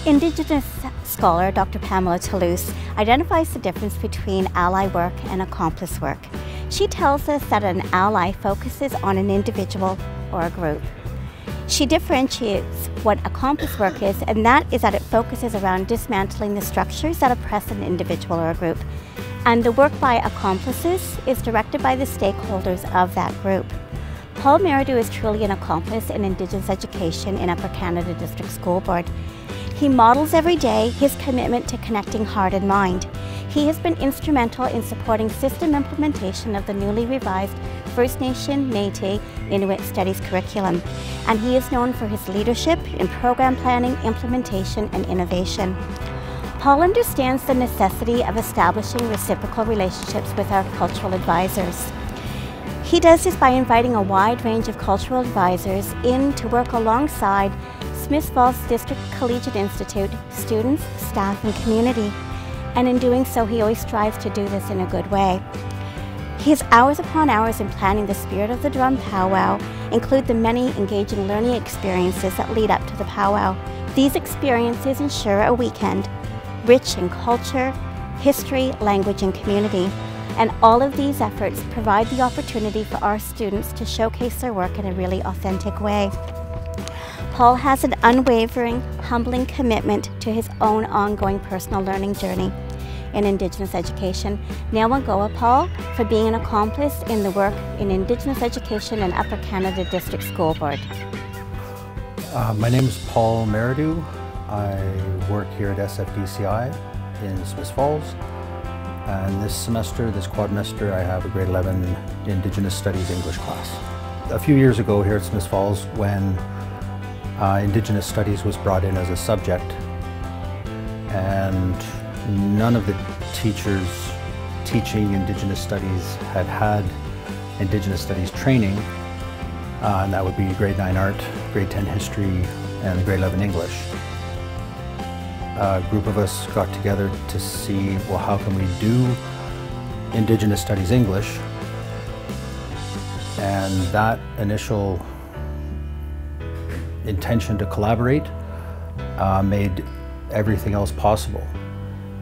Indigenous scholar Dr. Pamela Toulouse identifies the difference between ally work and accomplice work. She tells us that an ally focuses on an individual or a group. She differentiates what accomplice work is, and that is that it focuses around dismantling the structures that oppress an individual or a group. And the work by accomplices is directed by the stakeholders of that group. Paul Merredew is truly an accomplice in Indigenous education in Upper Canada District School Board. He models every day his commitment to connecting heart and mind. He has been instrumental in supporting system implementation of the newly revised First Nation, Métis, Inuit Studies curriculum, and he is known for his leadership in program planning, implementation, and innovation. Paul understands the necessity of establishing reciprocal relationships with our cultural advisors. He does this by inviting a wide range of cultural advisors in to work alongside Smiths Falls District Collegiate Institute, students, staff, and community. And in doing so, he always strives to do this in a good way. His hours upon hours in planning the Spirit of the Drum powwow include the many engaging learning experiences that lead up to the powwow. These experiences ensure a weekend rich in culture, history, language, and community. And all of these efforts provide the opportunity for our students to showcase their work in a really authentic way. Paul has an unwavering, humbling commitment to his own ongoing personal learning journey in Indigenous education. Nyawangoa Paul for being an accomplice in the work in Indigenous education in Upper Canada District School Board. My name is Paul Merredew. I work here at SFDCI in Smiths Falls. And this semester, this quadrimester, I have a grade 11 Indigenous Studies English class. A few years ago here at Smiths Falls, when Indigenous Studies was brought in as a subject, and none of the teachers teaching Indigenous Studies had Indigenous Studies training, and that would be grade 9 art, grade 10 history, and grade 11 English. A group of us got together to see, well, how can we do Indigenous Studies English? And that initial intention to collaborate made everything else possible.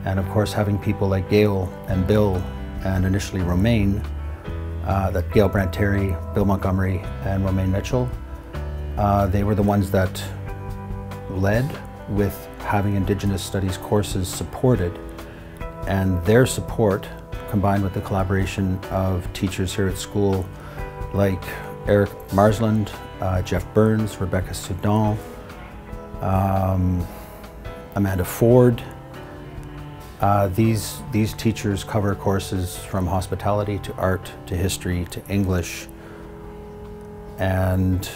And of course, having people like Gail and Bill, and initially Romaine, that Gail Brant-Terry, Bill Montgomery, and Romaine Mitchell, they were the ones that led with having Indigenous Studies courses supported, and their support combined with the collaboration of teachers here at school like Eric Marsland, Jeff Burns, Rebecca Soudan, Amanda Ford. These teachers cover courses from hospitality to art to history to English, and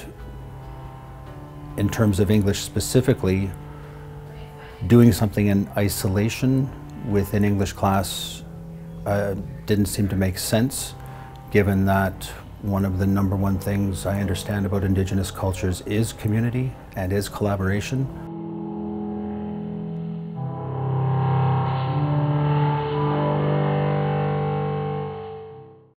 in terms of English specifically, doing something in isolation with an English class didn't seem to make sense, given that one of the #1 things I understand about Indigenous cultures is community and is collaboration.